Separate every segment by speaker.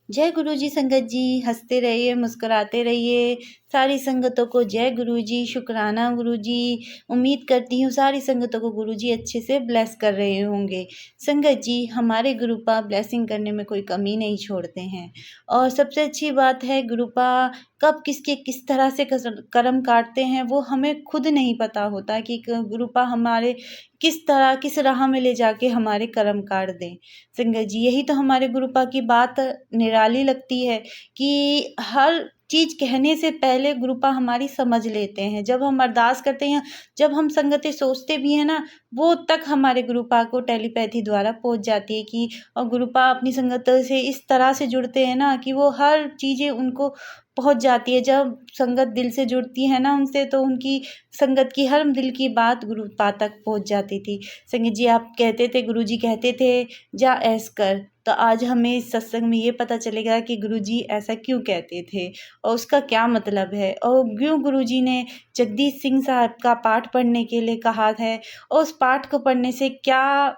Speaker 1: जय गुरु जी संगत जी, हंसते रहिए, मुस्कुराते रहिए। सारी संगतों को जय गुरु जी, शुक्राना गुरु जी। उम्मीद करती हूँ सारी संगतों को गुरु जी अच्छे से ब्लेस कर रहे होंगे। संगत जी, हमारे गुरुपा ब्लेसिंग करने में कोई कमी नहीं छोड़ते हैं। और सबसे अच्छी बात है, गुरुपा कब किसके किस तरह से कर्म काटते हैं वो हमें खुद नहीं पता होता कि गुरुपा हमारे किस तरह किस राह में ले जाके हमारे कर्म काट दें। संगत जी, यही तो हमारे गुरुपा की बात निराली लगती है कि हर चीज़ कहने से पहले गुरुपा हमारी समझ लेते हैं। जब हम अरदास करते हैं, जब हम संगतें सोचते भी हैं ना, वो तक हमारे गुरुपा को टेलीपैथी द्वारा पहुँच जाती है कि और गुरुपा अपनी संगतों से इस तरह से जुड़ते हैं ना कि वो हर चीज़ें उनको पहुँच जाती है। जब संगत दिल से जुड़ती है ना उनसे, तो उनकी संगत की हर दिल की बात गुरुपा तक पहुँच जाती थी। संगत जी, आप कहते थे, गुरुजी कहते थे, जा ऐस कर। तो आज हमें इस सत्संग में ये पता चलेगा कि गुरुजी ऐसा क्यों कहते थे और उसका क्या मतलब है, और क्यों गुरुजी ने जगदीश सिंह साहब का पाठ पढ़ने के लिए कहा है, और उस पाठ को पढ़ने से क्या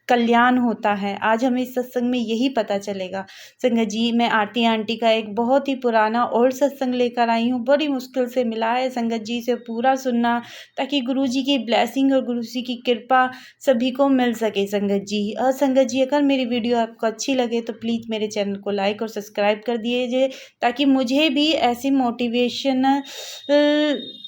Speaker 1: कल्याण होता है। आज हमें इस सत्संग में यही पता चलेगा। संगत जी, मैं आरती आंटी का एक बहुत ही पुराना ओल्ड सत्संग लेकर आई हूँ। बड़ी मुश्किल से मिला है। संगत जी से पूरा सुनना, ताकि गुरु जी की ब्लेसिंग और गुरु जी की कृपा सभी को मिल सके। संगत जी, और संगत जी, अगर मेरी वीडियो आपको अच्छी लगे तो प्लीज़ मेरे चैनल को लाइक और सब्सक्राइब कर दीजिए, ताकि मुझे भी ऐसी मोटिवेशन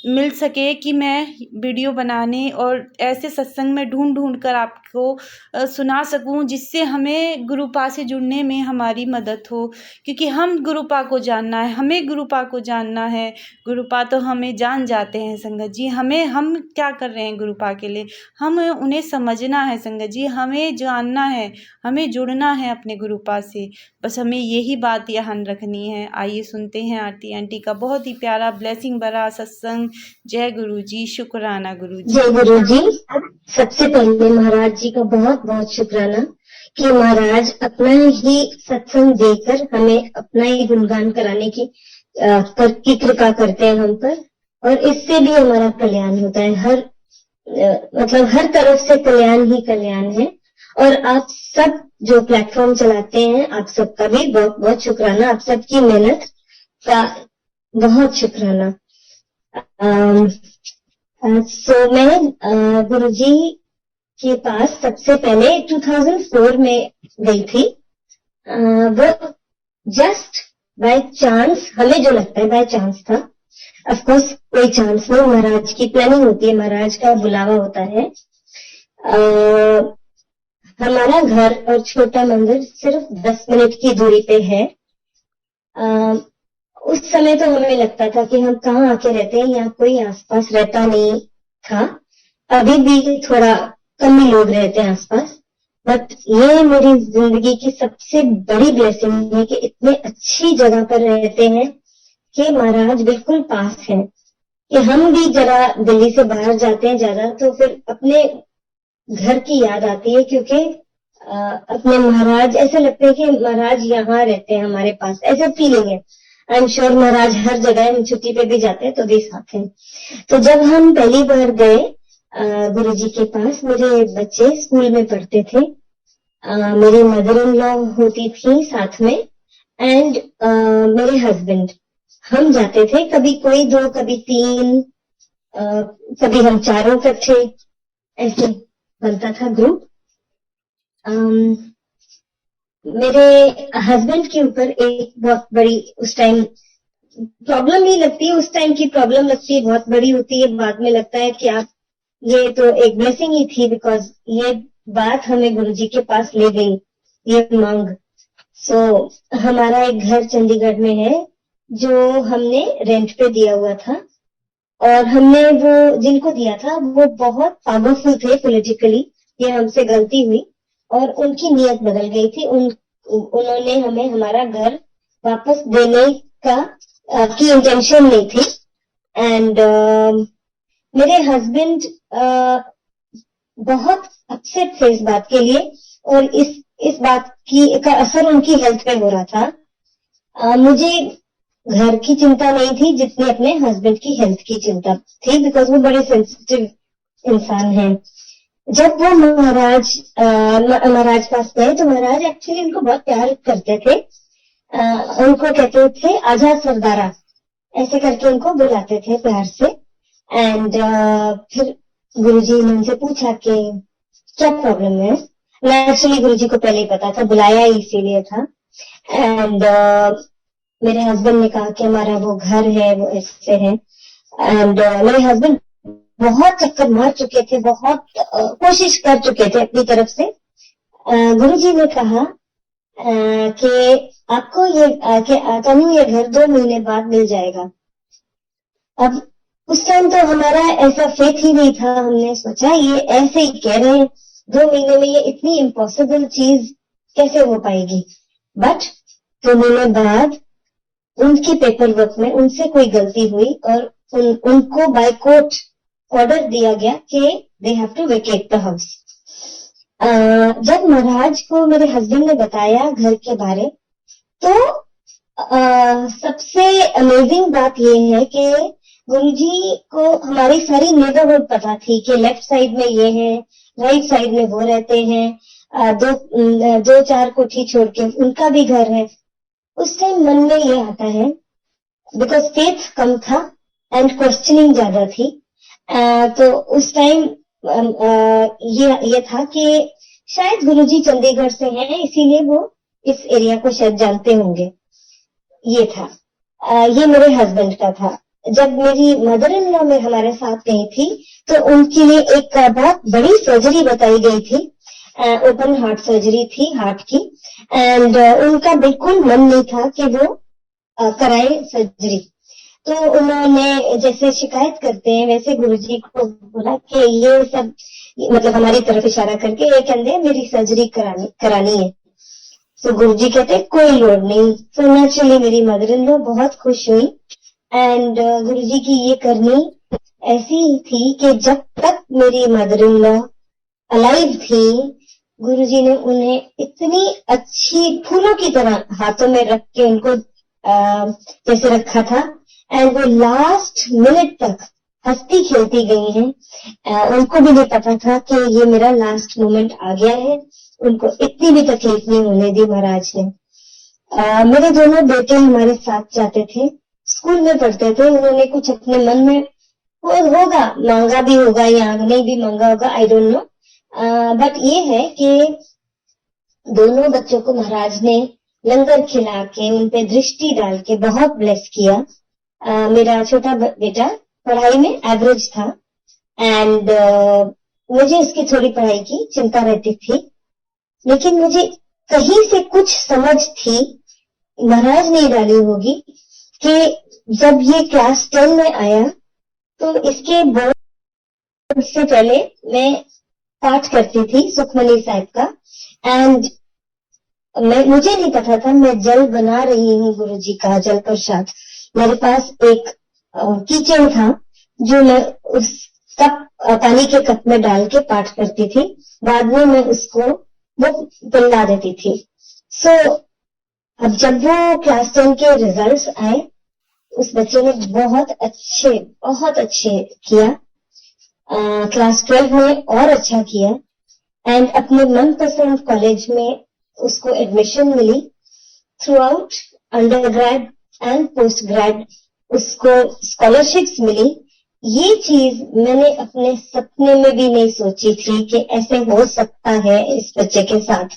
Speaker 1: मिल सके कि मैं वीडियो बनाने और ऐसे सत्संग में ढूंढ कर आपको सुना सकूं, जिससे हमें गुरुपा से जुड़ने में हमारी मदद हो। क्योंकि हम गुरुपा को जानना है, हमें गुरुपा को जानना है। गुरुपा तो हमें जान जाते हैं संगत जी। हम क्या कर रहे हैं गुरुपा के लिए, हम उन्हें समझना है संगत जी, हमें जानना है, हमें जुड़ना है अपने गुरुपा से। बस हमें यही बात ध्यान रखनी है। आइए सुनते हैं आरती आंटी का बहुत ही प्यारा ब्लेसिंग भरा सत्संग। जय गुरु जी, शुक्राना गुरु जी।
Speaker 2: जय गुरु जी। सबसे पहले महाराज जी का बहुत बहुत शुक्राना कि महाराज अपना ही सत्संग देकर हमें अपना ही गुणगान कराने की कृपा करते हैं हम पर, और इससे भी हमारा कल्याण होता है। मतलब हर तरफ से कल्याण ही कल्याण है। और आप सब जो प्लेटफॉर्म चलाते हैं, आप सबका भी बहुत बहुत शुक्राना। आप सबकी मेहनत का बहुत शुक्राना। मैं गुरुजी के पास सबसे पहले 2004 में गई थी। वो जस्ट बाय चांस, हमें जो लगता है बाय चांस था। ऑफ कोर्स कोई चांस नहीं, महाराज की प्लानिंग होती है, महाराज का बुलावा होता है। हमारा घर और छोटा मंदिर सिर्फ 10 मिनट की दूरी पे है। उस समय तो हमें लगता था कि हम कहाँ आके रहते हैं, यहाँ कोई आसपास रहता नहीं था। अभी भी थोड़ा कम ही लोग रहते हैं आसपास। बट ये मेरी जिंदगी की सबसे बड़ी ब्लेसिंग है कि इतने अच्छी जगह पर रहते हैं कि महाराज बिल्कुल पास है। कि हम भी जरा दिल्ली से बाहर जाते हैं ज्यादा, तो फिर अपने घर की याद आती है, क्योंकि अपने महाराज ऐसे लगते हैं कि महाराज यहाँ रहते हैं हमारे पास, ऐसा फीलिंग है। आई एम श्योर महाराज हर जगह, हम छुट्टी पे भी जाते हैं तो भी साथ हैं। तो जब हम पहली बार गए गुरु जी के पास, मेरे बच्चे स्कूल में पढ़ते थे, मेरी मदर इन लॉ होती थी साथ में, एंड मेरे हस्बैंड। हम जाते थे, कभी कोई 2, कभी 3, कभी हम चारों इकट्ठे, ऐसे बनता था ग्रुप। मेरे हस्बैंड के ऊपर एक बहुत बड़ी उस टाइम प्रॉब्लम ही लगती है, उस टाइम की प्रॉब्लम लगती है, बहुत बड़ी होती है। बाद में लगता है कि आप, ये तो एक ब्लेसिंग ही थी, बिकॉज ये बात हमें गुरुजी के पास ले गई, ये मांग। हमारा एक घर चंडीगढ़ में है जो हमने रेंट पे दिया हुआ था, और हमने वो जिनको दिया था वो बहुत पावरफुल थे पॉलिटिकली। ये हमसे गलती हुई और उनकी नीयत बदल गई थी। उन्होंने हमें हमारा घर वापस देने की इंटेंशन नहीं थी। एंड मेरे हस्बैंड बहुत अपसेट थे इस बात के लिए, और इस बात का असर उनकी हेल्थ पे हो रहा था। मुझे घर की चिंता नहीं थी जितनी अपने हस्बैंड की हेल्थ की चिंता थी, बिकॉज वो बड़े सेंसिटिव इंसान हैं। जब वो महाराज पास गए, तो महाराज एक्चुअली उनको बहुत प्यार करते थे, उनको कहते थे आजा सरदारा, ऐसे करके उनको बुलाते थे प्यार से। एंड फिर गुरुजी ने उनसे पूछा कि क्या प्रॉब्लम है। नेचुरली गुरुजी को पहले ही पता था, बुलाया ही इसीलिए था। एंड मेरे हस्बैंड ने कहा कि हमारा वो घर है वो ऐसे है। एंड मेरे हस्बैंड बहुत चक्कर मार चुके थे, बहुत कोशिश कर चुके थे अपनी तरफ से। गुरुजी ने कहा कि आपको ये तनु ये घर 2 महीने बाद मिल जाएगा। अब उस टाइम तो हमारा ऐसा फेथ ही नहीं था, हमने सोचा ये ऐसे ही कह रहे हैं, 2 महीने में ये इतनी इम्पॉसिबल चीज कैसे हो पाएगी। बट 2 महीने बाद उनकी पेपर वर्क में उनसे कोई गलती हुई और उनको बाय कोर्ट ऑर्डर दिया गया कि they have to vacate the house. जब महाराज को मेरे हस्बैंड ने बताया घर के बारे, तो सबसे अमेजिंग बात यह है कि गुरुजी को हमारी सारी नेबरहुड पता थी कि लेफ्ट साइड में ये है, राइट साइड में वो रहते हैं, दो चार कोठी छोड़ के उनका भी घर है। उस टाइम मन में ये आता है, बिकॉज फेथ कम था एंड क्वेश्चनिंग ज्यादा थी। तो उस टाइम ये था कि शायद गुरुजी चंडीगढ़ से हैं, इसीलिए वो इस एरिया को शायद जानते होंगे। ये था, ये मेरे हस्बैंड का था। जब मेरी मदर इन लॉ में हमारे साथ गई थी तो उनके लिए एक बहुत बड़ी सर्जरी बताई गई थी, ओपन हार्ट सर्जरी थी हार्ट की। एंड उनका बिल्कुल मन नहीं था कि वो कराए सर्जरी। तो उन्होंने जैसे शिकायत करते हैं वैसे गुरुजी को बोला कि ये सब, मतलब हमारी तरफ इशारा करके ये कहते मेरी सर्जरी करानी है। तो गुरुजी कहते कोई लोड़ नहीं। तो नेचुरली मेरी मदर इन लॉ बहुत खुश हुई। एंड गुरुजी की ये करनी ऐसी थी कि जब तक मेरी मदर इन लॉ अलाइव थी, गुरुजी ने उन्हें इतनी अच्छी फूलों की तरह हाथों में रख के उनको जैसे रखा था। एंड वो लास्ट मिनट तक हंसती खेलती गई हैं। उनको भी नहीं पता था कि ये मेरा लास्ट मोमेंट आ गया है। उनको इतनी भी तकलीफ नहीं होने दी महाराज ने। मेरे दोनों बेटे हमारे साथ जाते थे, स्कूल में पढ़ते थे। उन्होंने कुछ अपने मन में होगा, मांगा भी होगा या नहीं भी मांगा होगा, आई डोंट नो। बट ये है कि दोनों बच्चों को महाराज ने लंगर खिला के उन पे दृष्टि डाल के बहुत ब्लेस किया। मेरा छोटा बेटा पढ़ाई में एवरेज था एंड मुझे इसकी थोड़ी पढ़ाई की चिंता रहती थी, लेकिन मुझे कहीं से कुछ समझ थी, महाराज ने डाली होगी, कि जब ये क्लास 10 में आया तो इसके बोर्ड से पहले मैं पाठ करती थी सुखमनी साहिब का। एंड मुझे नहीं पता था मैं जल बना रही हूँ गुरुजी का, जल प्रसाद। मेरे पास एक किचन था जो मैं उस कप पानी के कप में डाल के पाठ करती थी। बाद में मैं उसको वो पिला देती थी। सो अब जब वो क्लास 10 के रिजल्ट्स आए, उस बच्चे ने बहुत अच्छे किया। क्लास 12 में और अच्छा किया एंड अपने मनपसंद कॉलेज में उसको एडमिशन मिली। Throughout under grade and post grade उसको स्कॉलरशिप्स मिली। ये चीज मैंने अपने सपने में भी नहीं सोची थी कि ऐसे हो सकता है इस बच्चे के साथ।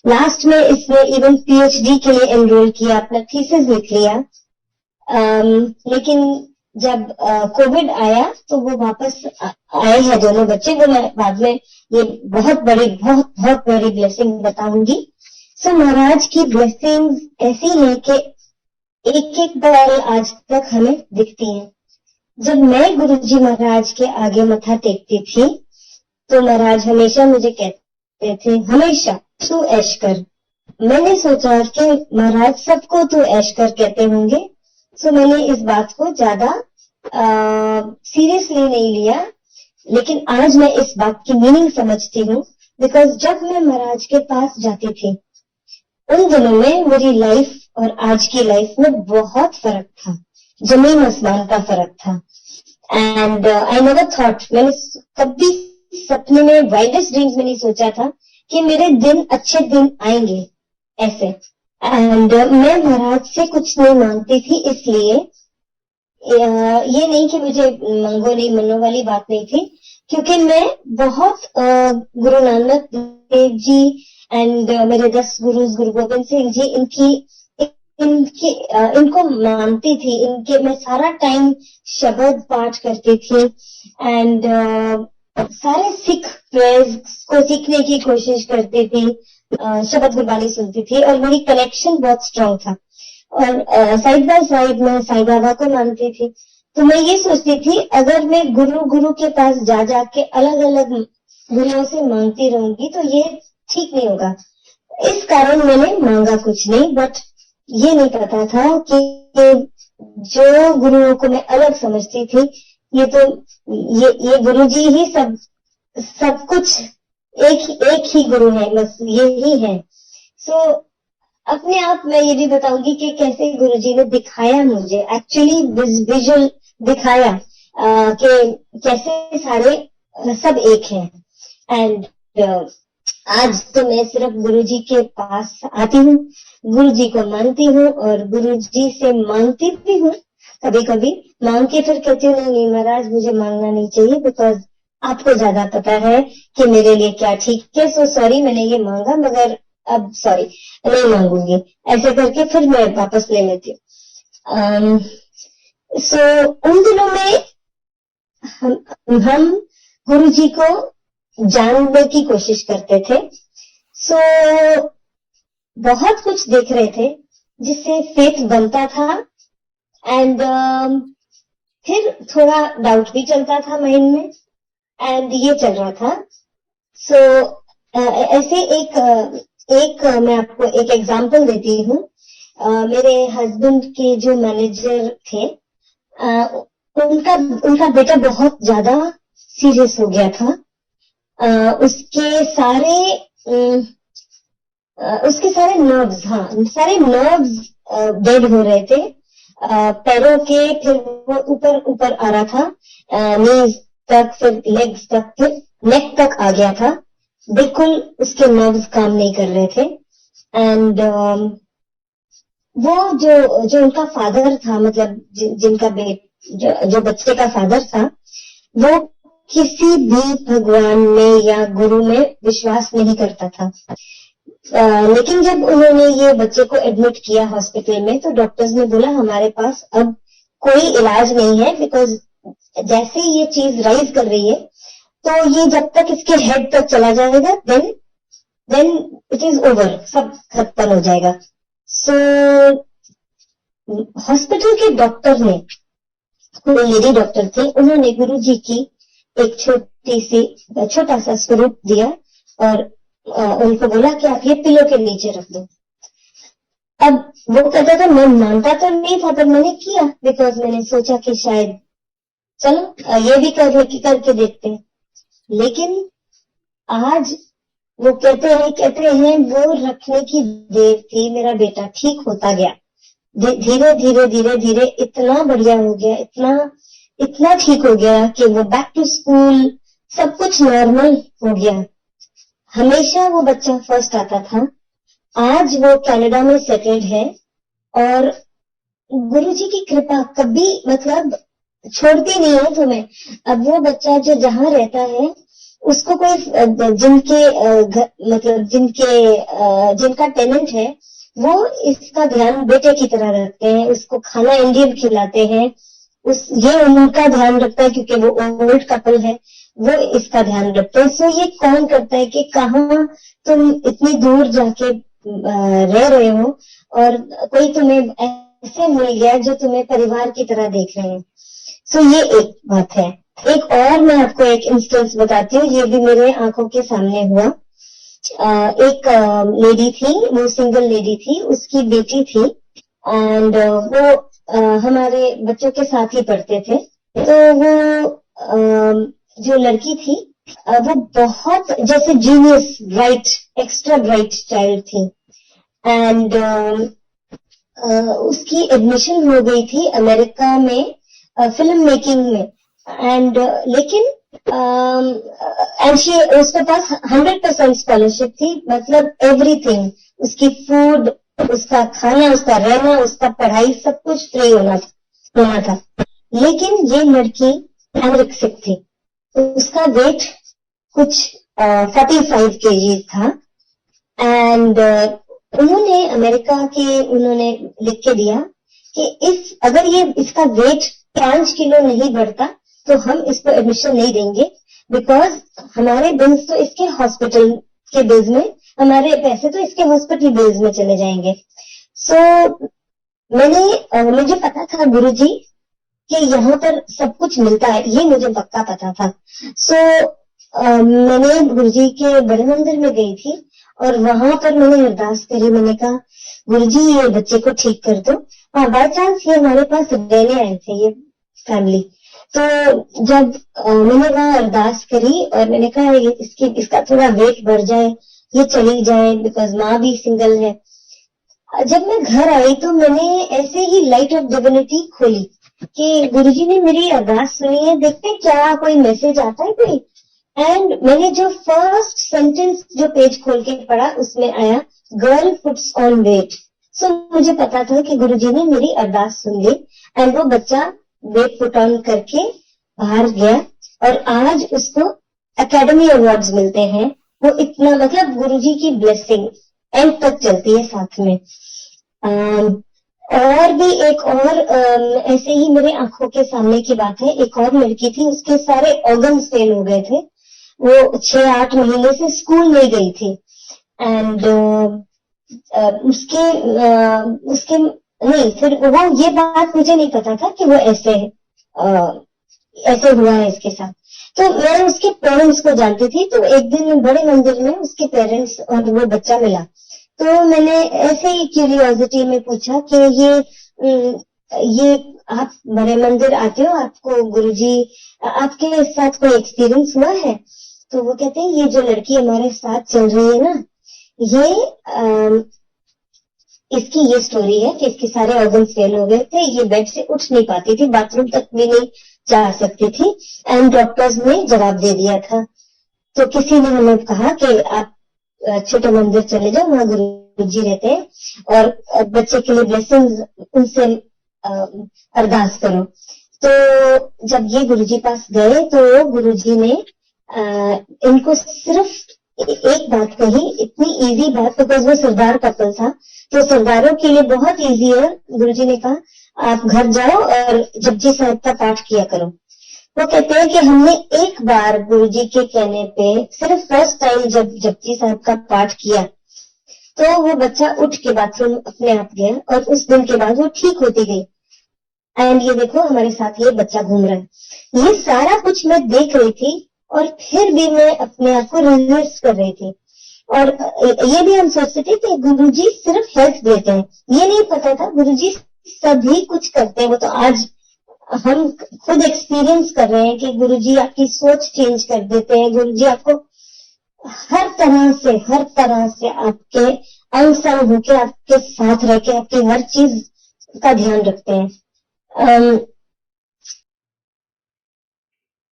Speaker 2: लास्ट में इसने इवन पीएचडी के लिए एनरोल किया, अपना थीसिस लिख लिया। लेकिन जब कोविड आया तो वो वापस आए हैं दोनों बच्चे। वो मैं बाद में ये बहुत बड़ी ब्लेसिंग बताऊंगी। सो महाराज की ब्लेसिंग्स ऐसी है कि एक बार आज तक हमें दिखती हैं। जब मैं गुरुजी महाराज के आगे मत्था टेकती थी तो महाराज हमेशा मुझे कहते थे, हमेशा तू ऐश कर। मैंने सोचा कि महाराज सबको तू ऐश कर कहते होंगे, सो मैंने इस बात को ज्यादा सीरियसली नहीं लिया। लेकिन आज मैं इस बात की मीनिंग समझती हूँ, बिकॉज जब मैं महाराज के पास जाती थी उन दिनों में मेरी लाइफ और आज की लाइफ में बहुत फर्क था, जमीन आसमान का फर्क था। एंड आई नेवर थॉट, मैंने कभी सपने में वाइल्डेस्ट ड्रीम्स में नहीं सोचा था कि मेरे दिन अच्छे दिन आएंगे ऐसे। एंड मैं महाराज से कुछ नहीं मांगती थी, इसलिए ये नहीं कि मुझे मंगो नहीं मनो वाली बात नहीं थी, क्योंकि मैं बहुत गुरु नानक देव जी एंड मेरे 10 गुरु गोविंद सिंह जी इनकी इनको मानती थी। इनके मैं सारा टाइम शब्द पाठ करती थी एंड सारे सिख प्रेयर्स को सीखने की कोशिश करती थी, शब्द गुरबानी सुनती थी और मेरी कनेक्शन बहुत स्ट्रांग था। और साइड बाय साइड मैं साईं बाबा को मानती थी। तो मैं ये सोचती थी अगर मैं गुरु के पास जा जाके अलग अलग गुरुओं से मांगती रहूंगी तो ये ठीक नहीं होगा। इस कारण मैंने मांगा कुछ नहीं, बट ये नहीं पता था कि जो गुरुओं को मैं अलग समझती थी, ये तो ये गुरुजी ही सब कुछ एक ही गुरु है, बस ये ही है। सो अपने आप मैं ये भी बताऊंगी कि कैसे गुरुजी ने दिखाया मुझे, एक्चुअली विजुअल दिखाया कि कैसे सारे सब एक हैं। एंड आज तो मैं सिर्फ गुरुजी के पास आती हूँ, गुरुजी को मानती हूँ और गुरुजी से मांगती भी हूँ। कभी कभी मांग के फिर कहती हूँ नहीं महाराज मुझे मांगना नहीं चाहिए, बिकॉज आपको ज्यादा पता है कि मेरे लिए क्या ठीक है। सो सॉरी मैंने ये मांगा, मगर अब सॉरी नहीं मांगूंगी, ऐसे करके फिर मैं वापस ले लेती हूँ। सो उन दिनों में हम गुरुजी को जानने की कोशिश करते थे। सो बहुत कुछ देख रहे थे जिससे फेथ बनता था एंड फिर थोड़ा डाउट भी चलता था माइंड में एंड ये चल रहा था। सो ऐसे एक मैं आपको एक एग्जांपल देती हूँ। मेरे हस्बैंड के जो मैनेजर थे, उनका बेटा बहुत ज्यादा सीरियस हो गया था। उसके सारे नर्व्स सारे नर्व्स डेड हो रहे थे, पैरों के, फिर वो ऊपर आ रहा था, नीज तक, फिर लेग्स तक, फिर नेक तक आ गया था। बिल्कुल उसके नर्व्स काम नहीं कर रहे थे। एंड वो जो उनका फादर था, मतलब जिनका जो बच्चे का फादर था, वो किसी भी भगवान में या गुरु में विश्वास नहीं करता था। लेकिन जब उन्होंने ये बच्चे को एडमिट किया हॉस्पिटल में, तो डॉक्टर्स ने बोला हमारे पास अब कोई इलाज नहीं है, बिकॉज जैसे ये चीज राइज कर रही है तो ये जब तक इसके हेड तक चला जाएगा देन इट इज ओवर, सब खत्म हो जाएगा। सो हॉस्पिटल के डॉक्टर ने, कोई लेडी डॉक्टर थे, उन्होंने गुरुजी की एक छोटा सा स्वरूप दिया और उनको बोला कि आप ये पिलो के नीचे रख दो। अब वो कहता था मैं मानता तो नहीं था, पर मैंने किया बिकॉज मैंने सोचा कि शायद चलो ये भी करके देखते हैं। लेकिन आज वो कहते हैं वो रखने की देर थी, मेरा बेटा ठीक होता गया, धीरे धीरे इतना बढ़िया हो गया, इतना ठीक हो गया कि वो बैक टू स्कूल, सब कुछ नॉर्मल हो गया। हमेशा वो बच्चा फर्स्ट आता था। आज वो कनाडा में सेटल्ड है और गुरुजी की कृपा कभी मतलब छोड़ती नहीं है तुम्हें। अब वो बच्चा जो जहां रहता है, उसको कोई जिनका टेनेंट है, वो इसका ध्यान बेटे की तरह रखते हैं, उसको खाना इंडियन खिलाते हैं, ये उनका ध्यान रखता है क्योंकि वो ओल्ड कपल है, वो इसका ध्यान रखते हैं। सो ये कौन करता है कि कहाँ तुम इतनी दूर जाके रह रहे हो और कोई तुम्हें ऐसे मिल गया जो तुम्हें परिवार की तरह देख रहे हैं। सो ये एक बात है। एक और मैं आपको एक इंस्टेंस बताती हूँ, ये भी मेरे आंखों के सामने हुआ। एक लेडी थी, वो सिंगल लेडी थी, उसकी बेटी थी एंड वो हमारे बच्चों के साथ ही पढ़ते थे। तो वो जो लड़की थी, वो बहुत जैसे genius, bright, extra bright child थी एंड उसकी एडमिशन हो गई थी अमेरिका में फिल्म मेकिंग में एंड लेकिन उसके पास 100% स्कॉलरशिप थी, मतलब एवरीथिंग, उसकी फूड, उसका खाना, उसका रहना, उसका पढ़ाई सब कुछ फ्री होना था। लेकिन ये लड़की एनोरेक्सिक थी, उसका वेट कुछ 45 kg था। एंड उन्होंने अमेरिका के उन्होंने लिख के दिया कि अगर ये इसका वेट 5 किलो नहीं बढ़ता तो हम इसको एडमिशन नहीं देंगे, बिकॉज हमारे बिल्स तो इसके हॉस्पिटल के बिल्स में, हमारे पैसे तो इसके हॉस्पिटल बिल्स में चले जाएंगे। मुझे पता था गुरुजी कि यहाँ पर सब कुछ मिलता है, ये मुझे पक्का पता था। मैंने गुरुजी के बड़े मंदिर में गई थी और वहां पर मैंने अरदास करी। मैंने कहा गुरुजी ये बच्चे को ठीक कर दो। हाँ, बाय चांस ये हमारे पास रहने आए थे ये फैमिली। तो जब मैंने वहां अरदास करी और मैंने कहा इसका थोड़ा वेट बढ़ जाए, ये चली जाए, बिकॉज माँ भी सिंगल है। जब मैं घर आई तो मैंने ऐसे ही लाइट ऑफ डिविनिटी खोली कि गुरुजी ने मेरी अरदास सुनी है, देखते क्या कोई मैसेज आता है कोई। एंड मैंने जो फर्स्ट सेंटेंस जो पेज खोल के पढ़ा उसमें आया गर्ल पुट्स ऑन वेट। मुझे पता था कि गुरुजी ने मेरी अरदास सुन ली एंड वो बच्चा वेट पुट ऑन करके बाहर गया और आज उसको एकेडमी अवार्ड्स मिलते हैं। वो इतना, मतलब गुरुजी की ब्लेसिंग एंड तक चलती है साथ में। और भी एक और ऐसे ही मेरे आंखों के सामने की बात है, एक और लड़की थी, उसके सारे ऑर्गन्स फेल हो गए थे। वो 6-8 महीने से स्कूल नहीं गई थी। एंड उसके नहीं, फिर वो ये बात मुझे नहीं पता था कि वो ऐसे हुआ है इसके साथ। तो मैं उसके पेरेंट्स को जानती थी। तो एक दिन बड़े मंदिर में उसके पेरेंट्स और वो बच्चा मिला। तो मैंने ऐसे ही क्यूरियोसिटी में पूछा कि ये आप बड़े मंदिर आते हो, आपको गुरुजी आपके साथ कोई एक्सपीरियंस हुआ है? तो वो कहते हैं ये जो लड़की हमारे साथ चल रही है ना, ये इसकी ये स्टोरी है कि इसके सारे ऑर्गन्स फेल हो गए थे, ये बेड से उठ नहीं पाती थी, बाथरूम तक भी नहीं जा सकती थी एंड डॉक्टर्स ने जवाब दे दिया था। तो किसी ने हमें कहा कि आप छोटे मंदिर चले जाओ, वहां गुरुजी रहते हैं और बच्चे के लिए ब्लेसिंग्स उनसे अरदास करो। तो जब ये गुरुजी पास गए तो गुरुजी ने इनको सिर्फ एक बात कही, इतनी इजी बात, बिकॉज वो सरदार कपल था तो सरदारों के लिए बहुत इजी है। गुरुजी ने कहा आप घर जाओ और जपजी साहब का पाठ किया करो। वो कहते हैं कि हमने एक बार गुरुजी के कहने पे सिर्फ फर्स्ट टाइम जब जपजी साहब का पाठ किया तो वो बच्चा उठ के बाथरूम अपने आप गया और उस दिन के बाद वो ठीक होती गई। एंड ये देखो हमारे साथ ये बच्चा घूम रहा है। ये सारा कुछ मैं देख रही थी और फिर भी मैं अपने आप को रिजर्व कर रही थी। और ये भी हम सोचते थे कि गुरुजी सिर्फ हेल्थ देते हैं, ये नहीं पता था गुरुजी सभी कुछ करते हैं। वो तो आज हम खुद एक्सपीरियंस कर रहे हैं कि गुरुजी आपकी सोच चेंज कर देते हैं। गुरुजी आपको हर तरह से आपके अंग संग होके आपके साथ रह के आपकी हर चीज का ध्यान रखते हैं।